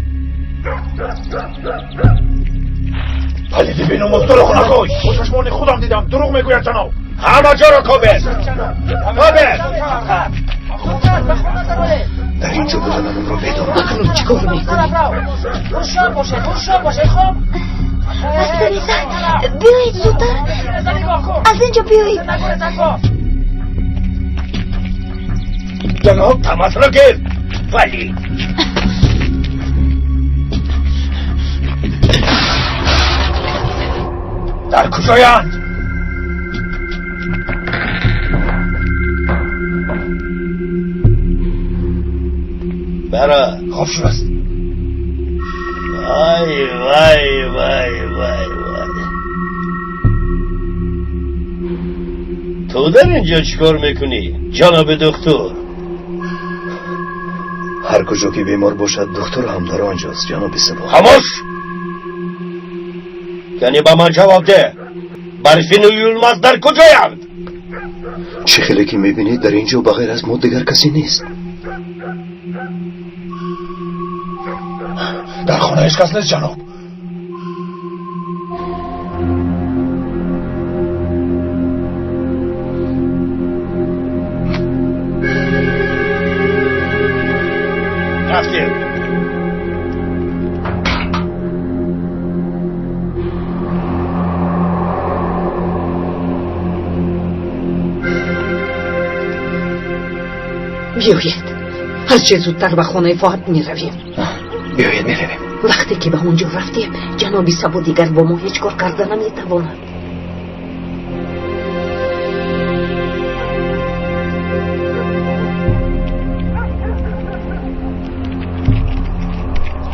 پلیدی بیناموز دروغ نگوی. با چشمان خودم دیدم دروغ میگوید جناب. همه جا را کابل. در اینجا بودن اون رو میدانم. اکنون چیکار میکنی؟ روشن باشه خب. اصلی زن بیایید زودتر از اینجا بیایید. جناب تماس را گیر. ولی در کجایند؟ برا خوب شد است. وای وای وای وای وای. تو در اینجا چیکار میکنی جناب دکتر؟ هر کجا که بیمار باشد دکتر هم در آنجاست جناب سبا. خاموش! یعنی با من جواب ده. برفین و یولماز در کجایند؟ چه خیلی که میبینید در اینجا بغیر از ما دیگر کسی نیست. در خانه هیچ کس نیست جناب. رفتیم. بیایید از چه زودتر به خانه فؤاد میرویم. بیایید میرویم. وقتی که به اونجا رفتیم جنابی سبا دیگر با ما هیچ کار کردن نمیتواند.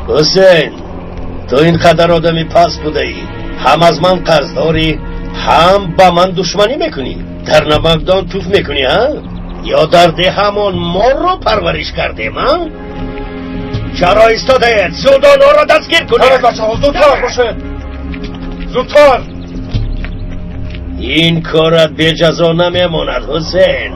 حسین تو اینقدر آدمی پس بوده ای، هم از من قرض داری هم با من دشمنی میکنی. در نمکدان توف میکنی ها؟ یا در ده همون مار رو پرورش کردیم ها؟ چرا ایستاده اید؟ زود آنها را دستگیر کنید. بچه ها زودتر باشه. زودتر. این کارت به جزا نمیماند حسین.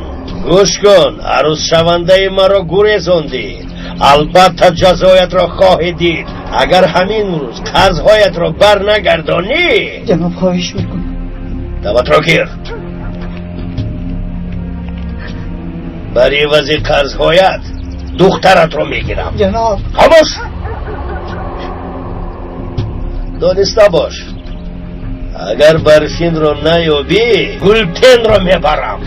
گوش کن، عروس شونده ما را گریزاندی، البته جزایت را خواهی دید اگر همین روز قرضهایت را بر نگردانی. جناب خواهش میکنم. دعوت را گیر. برای وزی قرضهایت دخترت را میگیرم. جناب خاموش. دانسته باش اگر برفین را نیابی گلتن را میبرم.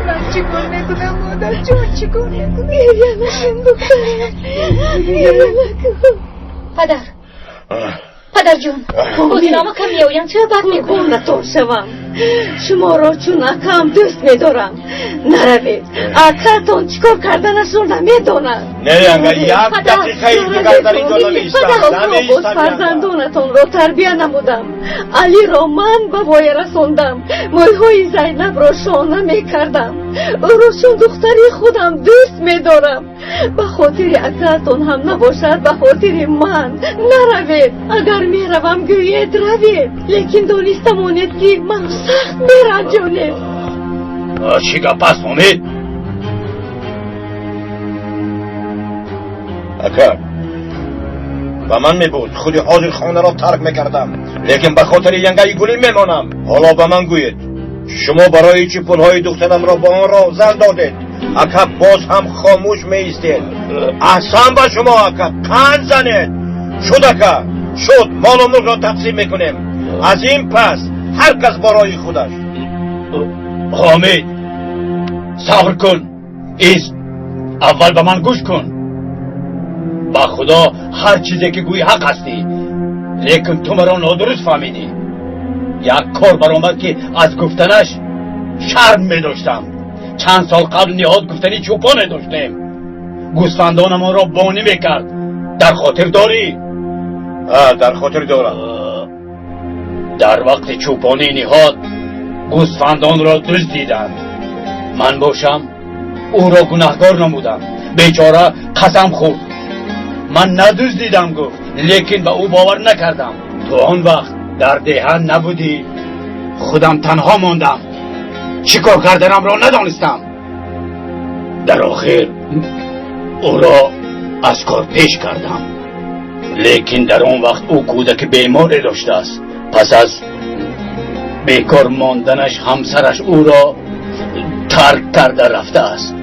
من چی کار میکنم؟ مادر جون چی کنه؟ گریه نکن دخترم، گریه نکن. پدر جون بودینامو کم میویم چرا بد میکنم؟ نتون شوم شما را چون اکم دوست میدارم. نروید اکاتون چیکار کردنش رو نمیدونن. نه ینگه یک دقیقه دیگر در این جلو نیستم. فرزندونتون رو تربیه نمودم. علی را من به وای رسوندم. مویهای زینب را شانه میکردم. او را چون دختری خودم دوست میدارم. به خاطر اکاتون هم نباشد به خاطر من نروید. اگر میروم گوید روید، لیکن دانستمانید که من سخت میرنجانید. چی گپ است امید؟ اکا و من میبود خودی حاضر خانه را ترک میکردم، لیکن به خاطر ینگه گلی میمانم. حالا به من گوید شما برای چی پولهای دخترم را با آن را زن دادید؟ اکا باز هم خاموش میستید. احسان با شما اکا کن زنید. شد اکا شد، مال و ملک را تقسیم میکنیم. از این پس هر کس برای خودش. حامد صبر کن. ایست اول به من گوش کن. با خدا هر چیزی که گویی حق هستی، لیکن تو مرا نادرست فهمیدی. یک کار برآمد که از گفتنش شرم می داشتم. چند سال قبل نهاد گفتنی چوپانه داشتیم. گوسفندانمان را بانی میکرد. در خاطر داری؟ در خاطر دارم. در وقت چوپانی نهاد گوسفندان را دزدیدند. من باشم او را گناهکار نمودم. بیچاره قسم خورد. من ندزدیدم گفت، لیکن به او باور نکردم. تو آن وقت در دهن نبودی. خودم تنها ماندم. چی کار کردنم را ندانستم. در آخر او را از کار پیش کردم، لیکن در آن وقت او کودک بیماری داشته است. پس از بیکار ماندنش همسرش او را ترک کرده رفته است.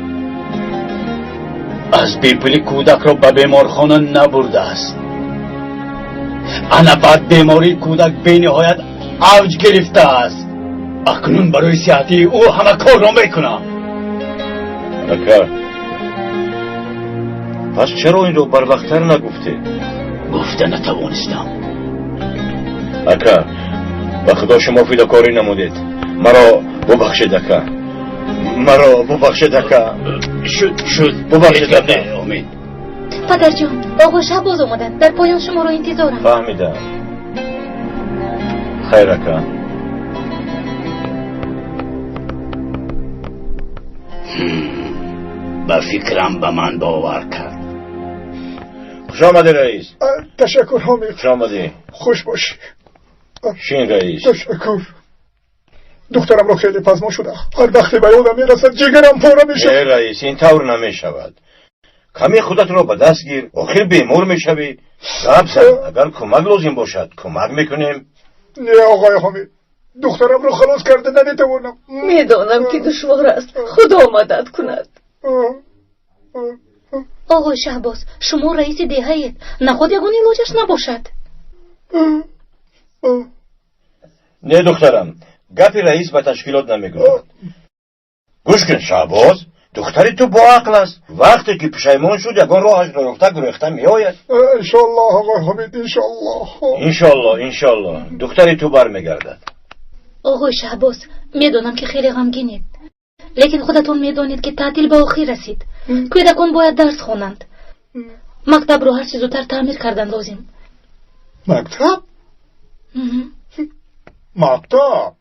از بیپولی کودک را به بیمارخانه نبرده است. انا بعد بیماری کودک به نهایت اوج گرفته است. اکنون برای صحتی او همه کار را میکنه. اکا پس چرا این رو بر وقتتر نگفته؟ گفته نتوانستم. اکا به خدا شما فداکاری نمودید. مرا ببخشید اکا. مرا ببخشید اکا. شد ببخشید اکا. امید پدر جان آقا شهباز اومدن. در پایان شما رو انتظارم. فهمیدم. خیر اکا. با فکرم به من باور کرد. خوش آمده رئیس. تشکر حامد. خوش آمده. خوش باش. شین رئیس. تشکر. دخترم رو خیلی پزما شده. هر وقتی به یادم میرسد جگرم پاره میشه. نه رئیس این طور نمیشود. کمی خودت رو به دست گیر. آخر بیمار میشوی. اگر کمک لازم باشد کمک میکنیم. نه آقای حامد، دخترم رو خلاص کرده نمیتوانم. میدانم که دشوار است. خدا مدد کند. آقای شهباز شما رئیس دهه‌اید، نخود یگان علاجش نباشد. نه دخترم، گپی رئیس به تشکیلات نمیگوید. گوش کن شهباز، دختری تو با عقل است. وقتی که پشیمان شد یگان راهش را یافته گریخته میآید. انشالله آقای حمید، انشالله. انشالله دختری تو برمیگردد. آقای شهباز میدونم که خیلی غمگینید، لیکن خودتون میدونید که تعطیل به آخر رسید. کودکان باید درس خوانند. مکتب رو هر چیز زودتر تعمیر کردن لازم. مکتب؟ مکتب؟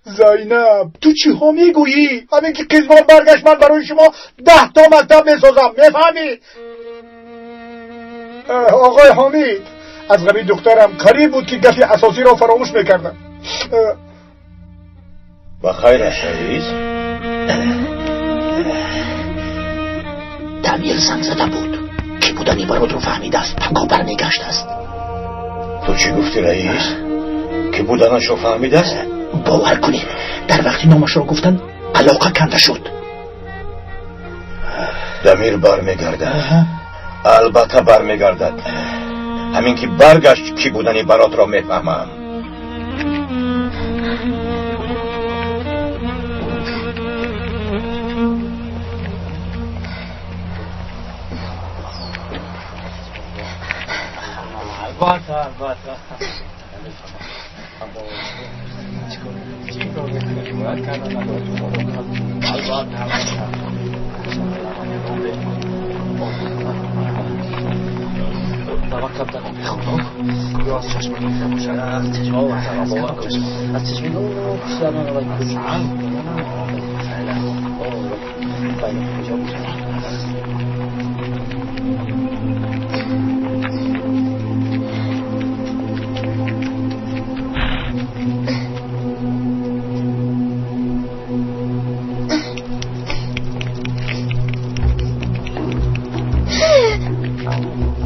زینب تو چی ها میگویی؟ همین که قیزوان برگشت من برای شما 10 تا مکتب میسازم، میفهمی؟ آقای حمید، از قبیل دخترم قریب بود که گفی اساسی را فراموش میکردم. بخیر است رئیس. تعمیر زنگ زده بود که بودنی برات رو فهمیده است، تنگا برمیگشت است. تو چی گفتی رئیس؟ که بودنش رو فهمیده است؟ باور کنید در وقتی نامش را گفتن علاقه کنده شد. دمیر برمیگردد. البته برمیگردد. همین که برگشت کی بودنی برات را میفهمم.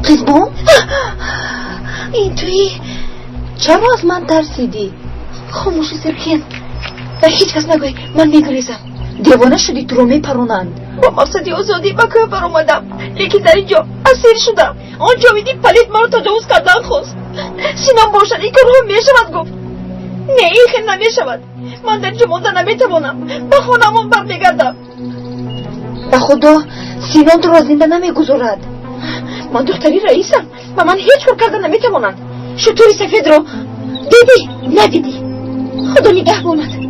قزبون؟ این توی چرا از من ترسیدی؟ خاموشی سرکین به هیچ کس نگوی من میگریزم. دیوانه شدی تو رو میپرونند. با مقصدی آزادی به کوه بر اومدم لیکن در اینجا اسیر شدم. آن جاویدی پلید مرا تجاوز کردن خواست. سینم باشد این کارها میشود گفت. نه این خیلی نمیشود. من در اینجا مانده نمیتوانم. به خانمان برمیگردم. به خدا سینان تو را زنده نمیگذارد. من دختری رئیسم و من هیچ کار کردن نمیتوانم. شطوری سفید رو دیدی ندیدی؟ خدا نگهباند.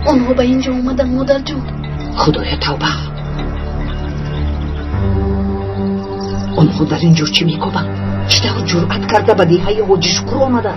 آنها به اینجا اومدن مادر جون. خدایا توبه. آنها در اینجا چی میکنن؟ چطور جرأت کرده به دیهای حاجی شکر آمدن؟